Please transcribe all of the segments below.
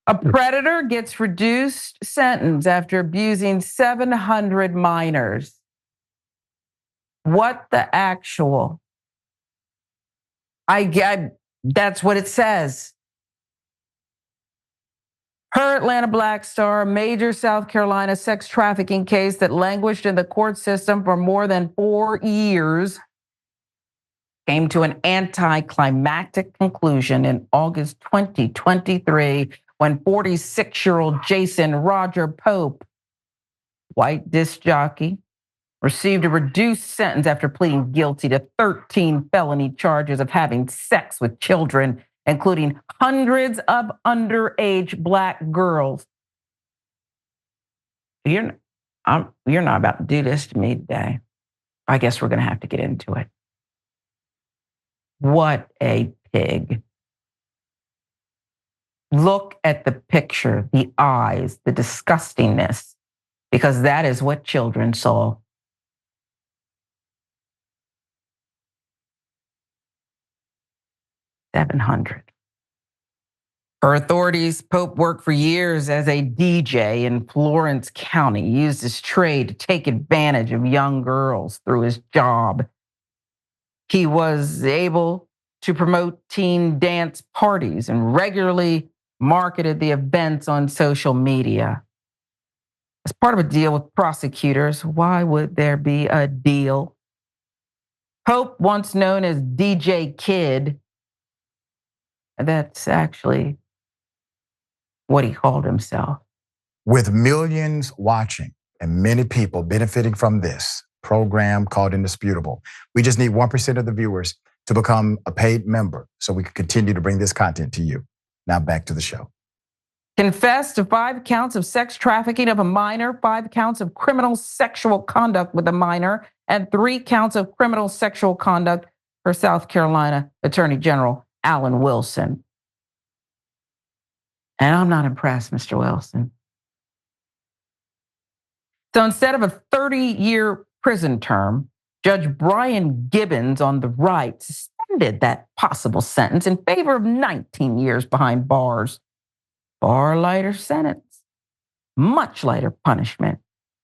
A predator gets reduced sentence after abusing 700 minors. What the actual? That's what it says. Her Atlanta Black Star, a major South Carolina sex trafficking case that languished in the court system for more than 4 years, came to an anticlimactic conclusion in August 2023 when 46-year-old Jason Roger Pope, white disc jockey, received a reduced sentence after pleading guilty to 13 felony charges of having sex with children, including hundreds of underage Black girls. You're not about to do this to me today. I guess we're going to have to get into it. What a pig. Look at the picture, the eyes, the disgustingness, because that is what children saw. $700. For authorities, Pope worked for years as a DJ in Florence County. He used his trade to take advantage of young girls through his job. He was able to promote teen dance parties and regularly marketed the events on social media. As part of a deal with prosecutors, why would there be a deal? Pope, once known as DJ Kid, that's actually what he called himself. With millions watching and many people benefiting from this program called Indisputable, we just need 1% of the viewers to become a paid member so we can continue to bring this content to you. Now back to the show. Confessed to 5 counts of sex trafficking of a minor, 5 counts of criminal sexual conduct with a minor, and 3 counts of criminal sexual conduct for South Carolina Attorney General Alan Wilson. And I'm not impressed, Mr. Wilson. So instead of a 30-year prison term, Judge Brian Gibbons on the right suspended that possible sentence in favor of 19 years behind bars. Far lighter sentence, much lighter punishment.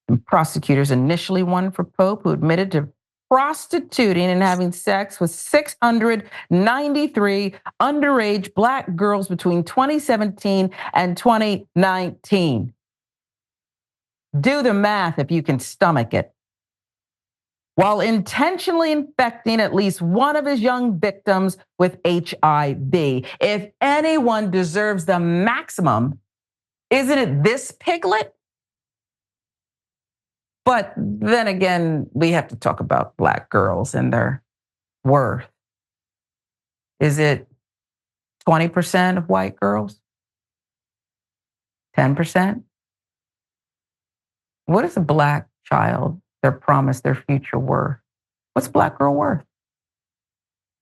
And prosecutors initially wanted for Pope, who admitted to prostituting and having sex with 693 underage Black girls between 2017 and 2019. Do the math if you can stomach it. While intentionally infecting at least one of his young victims with HIV. If anyone deserves the maximum, isn't it this piglet? But then again, we have to talk about Black girls and their worth. Is it 20% of white girls? 10%? What is a Black child, their promise, their future worth? What's a Black girl worth?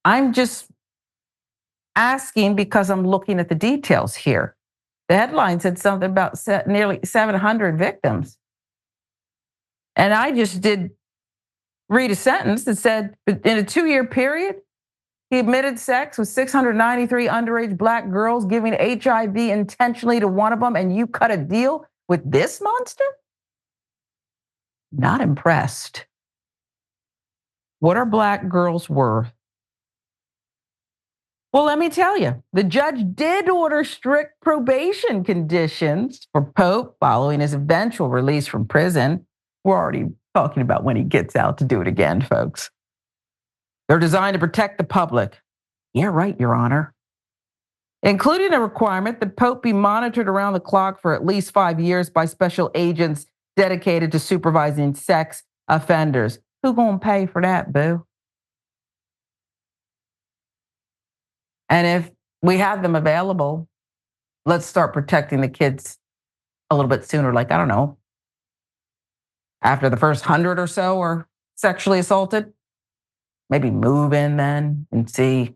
I'm just asking because I'm looking at the details here. The headline said something about nearly 700 victims. And I just did read a sentence that said in a 2-year period, he admitted sex with 693 underage Black girls, giving HIV intentionally to one of them, and you cut a deal with this monster? Not impressed. What are Black girls worth? Well, let me tell you, the judge did order strict probation conditions for Pope following his eventual release from prison. We're already talking about when he gets out to do it again, folks. They're designed to protect the public. Yeah, right, Your Honor. Including a requirement that Pope be monitored around the clock for at least 5 years by special agents dedicated to supervising sex offenders. Who gonna pay for that, boo? And if we have them available, let's start protecting the kids a little bit sooner. Like, I don't know, after the first 100 or so are sexually assaulted, maybe move in then and see.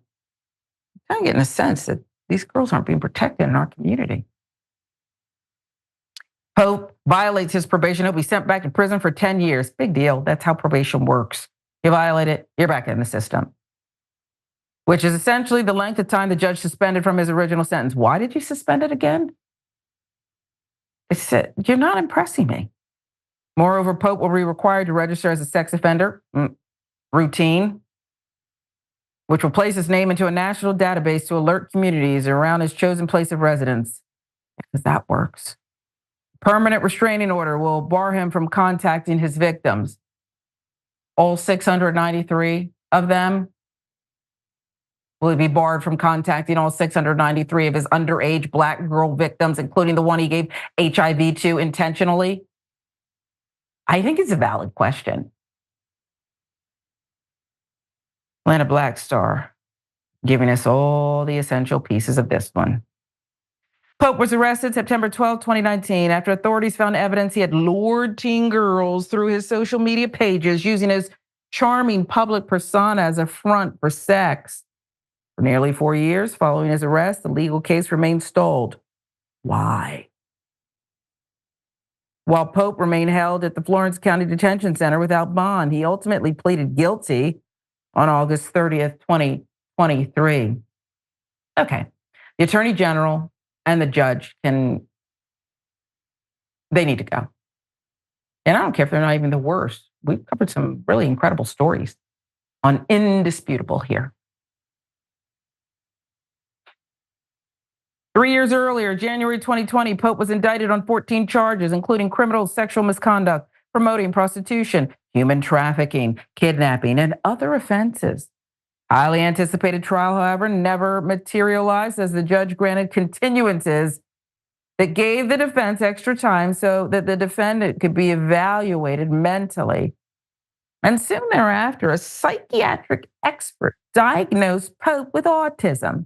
I'm kind of getting a sense that these girls aren't being protected in our community. Pope violates his probation. He'll be sent back to prison for 10 years. Big deal. That's how probation works. You violate it, you're back in the system. Which is essentially the length of time the judge suspended from his original sentence. Why did you suspend it again? It said, "You're not impressing me." Moreover, Pope will be required to register as a sex offender, routine, which will place his name into a national database to alert communities around his chosen place of residence, because that works. Permanent restraining order will bar him from contacting his victims. All 693 of them will be barred from contacting all 693 of his underage Black girl victims, including the one he gave HIV to intentionally. I think it's a valid question. Atlanta Black Star giving us all the essential pieces of this one. Pope was arrested September 12, 2019, after authorities found evidence he had lured teen girls through his social media pages using his charming public persona as a front for sex. For nearly 4 years following his arrest, the legal case remained stalled. Why? While Pope remained held at the Florence County Detention Center without bond, he ultimately pleaded guilty on August 30th, 2023. Okay, the Attorney General and the judge they need to go. And I don't care if they're not even the worst. We've covered some really incredible stories on Indisputable here. 3 years earlier, January 2020, Pope was indicted on 14 charges, including criminal sexual misconduct, promoting prostitution, human trafficking, kidnapping, and other offenses. Highly anticipated trial, however, never materialized as the judge granted continuances that gave the defense extra time so that the defendant could be evaluated mentally. And soon thereafter, a psychiatric expert diagnosed Pope with autism.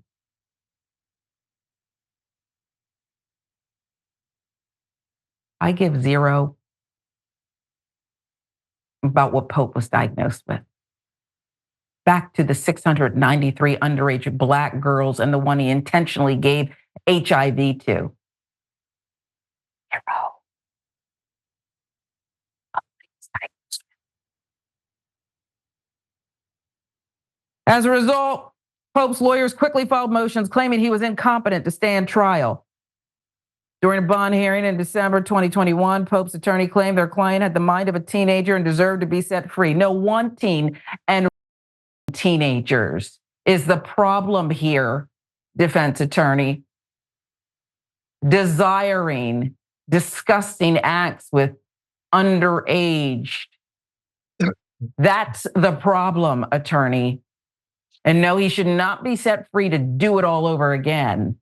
I give zero about what Pope was diagnosed with. Back to the 693 underage Black girls and the one he intentionally gave HIV to. Zero. As a result, Pope's lawyers quickly filed motions claiming he was incompetent to stand trial. During a bond hearing in December 2021, Pope's attorney claimed their client had the mind of a teenager and deserved to be set free. No, wanting and teenagers is the problem here, defense attorney. Desiring disgusting acts with underage. That's the problem, attorney. And no, he should not be set free to do it all over again.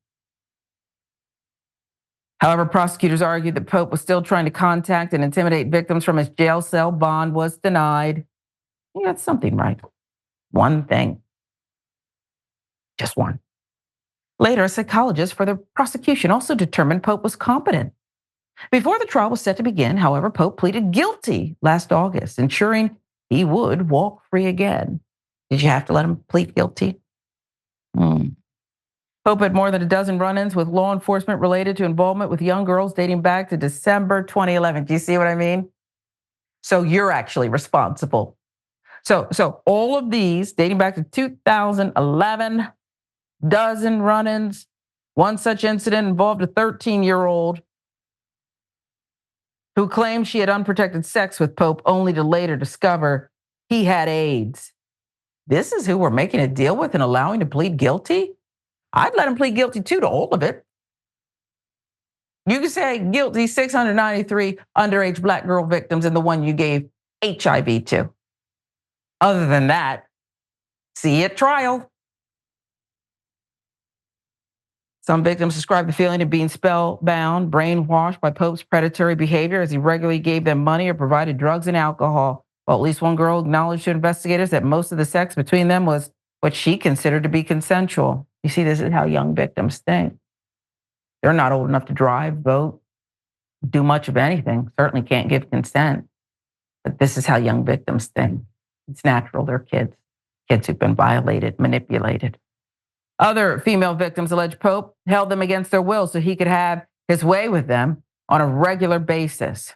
However, prosecutors argued that Pope was still trying to contact and intimidate victims from his jail cell. Bond was denied. He got something right. One thing. Just one. Later, a psychologist for the prosecution also determined Pope was competent. Before the trial was set to begin, however, Pope pleaded guilty last August, ensuring he would walk free again. Did you have to let him plead guilty? Pope had more than a dozen run-ins with law enforcement related to involvement with young girls dating back to December 2011. Do you see what I mean? So you're actually responsible. So all of these dating back to 2011, dozen run-ins. One such incident involved a 13-year-old who claimed she had unprotected sex with Pope, only to later discover he had AIDS. This is who we're making a deal with and allowing to plead guilty? I'd let him plead guilty too to all of it. You can say guilty 693 underage Black girl victims and the one you gave HIV to. Other than that, see you at trial. Some victims described the feeling of being spellbound, brainwashed by Pope's predatory behavior as he regularly gave them money or provided drugs and alcohol. Well, at least one girl acknowledged to investigators that most of the sex between them was what she considered to be consensual. You see, this is how young victims think. They're not old enough to drive, vote, do much of anything, certainly can't give consent. But this is how young victims think. It's natural, they're kids who've been violated, manipulated. Other female victims alleged Pope held them against their will so he could have his way with them on a regular basis.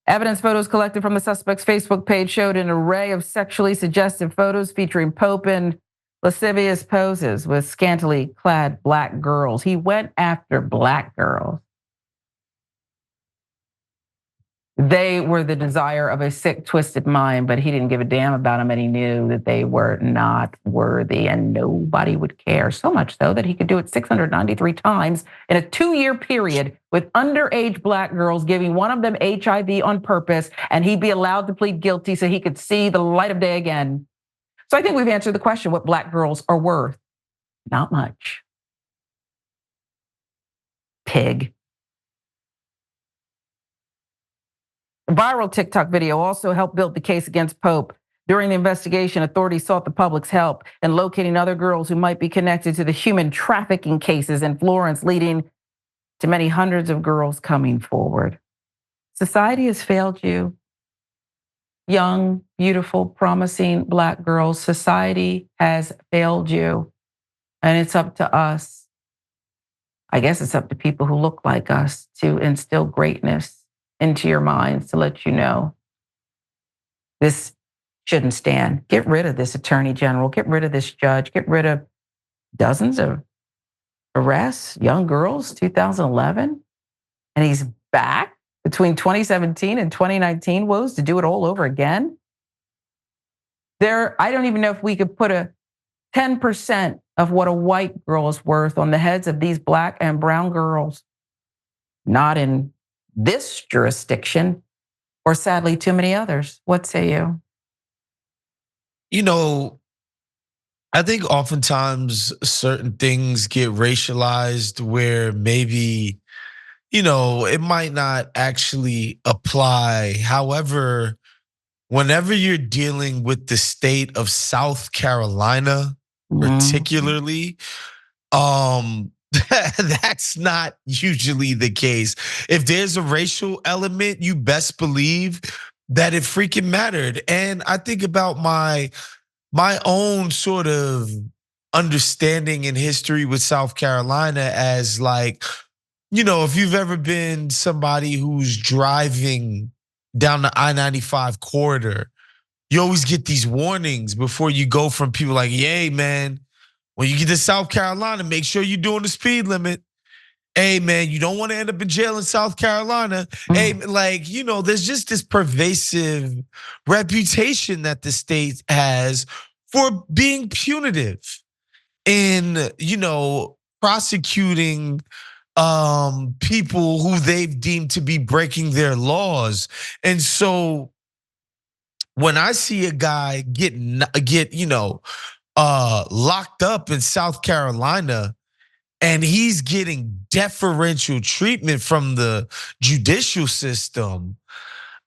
Evidence photos collected from the suspect's Facebook page showed an array of sexually suggestive photos featuring Pope in lascivious poses with scantily clad Black girls. He went after Black girls. They were the desire of a sick, twisted mind, but he didn't give a damn about them, and he knew that they were not worthy and nobody would care. So much so that he could do it 693 times in a 2-year period with underage Black girls, giving one of them HIV on purpose, and he'd be allowed to plead guilty so he could see the light of day again. So I think we've answered the question what Black girls are worth. Not much. Pig. A viral TikTok video also helped build the case against Pope. During the investigation, authorities sought the public's help in locating other girls who might be connected to the human trafficking cases in Florence, leading to many hundreds of girls coming forward. Society has failed you. Young, beautiful, promising Black girls, society has failed you. And it's up to us. I guess it's up to people who look like us to instill greatness into your minds, to let you know this shouldn't stand. Get rid of this attorney general, get rid of this judge, get rid of dozens of arrests, young girls, 2011. And he's back between 2017 and 2019, Woes, to do it all over again. I don't even know if we could put a 10% of what a white girl is worth on the heads of these Black and brown girls. Not in this jurisdiction, or sadly too many others. What say you? You know, I think oftentimes certain things get racialized where maybe, it might not actually apply. However, whenever you're dealing with the state of South Carolina, particularly, that's not usually the case. If there's a racial element, you best believe that it freaking mattered. And I think about my own sort of understanding in history with South Carolina as like, if you've ever been somebody who's driving down the I-95 corridor, you always get these warnings before you go from people like, yay, man, when you get to South Carolina, make sure you're doing the speed limit. Hey, man, you don't want to end up in jail in South Carolina. Hey, there's just this pervasive reputation that the state has for being punitive in, prosecuting people who they've deemed to be breaking their laws. And so when I see a guy get locked up in South Carolina, and he's getting deferential treatment from the judicial system,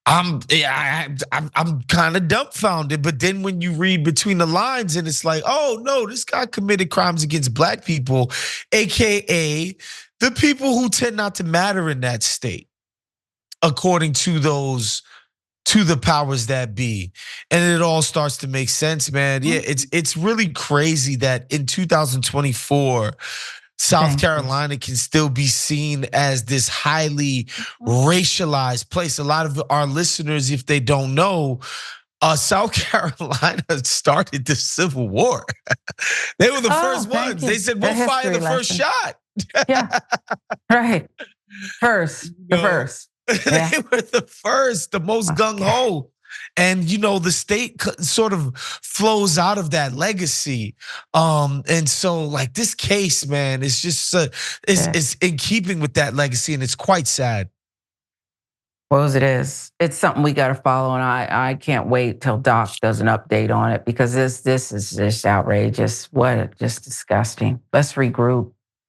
I'm kind of dumbfounded. But then when you read between the lines, and it's like, oh no, this guy committed crimes against Black people, AKA the people who tend not to matter in that state, according to the powers that be. And it all starts to make sense, man. Yeah, it's really crazy that in 2024, South Carolina can still be seen as this highly racialized place. A lot of our listeners, if they don't know, South Carolina started the Civil War. They were the first ones. They said, we'll fire the first shot. Yeah, right. The first. Yeah. They were the first, the most gung-ho. And the state sort of flows out of that legacy. And so like this case, man, is just it's in keeping with that legacy, and it's quite sad. Well, it is. It's something we got to follow, and I can't wait till Doc does an update on it, because this is just outrageous. Just disgusting. Let's regroup.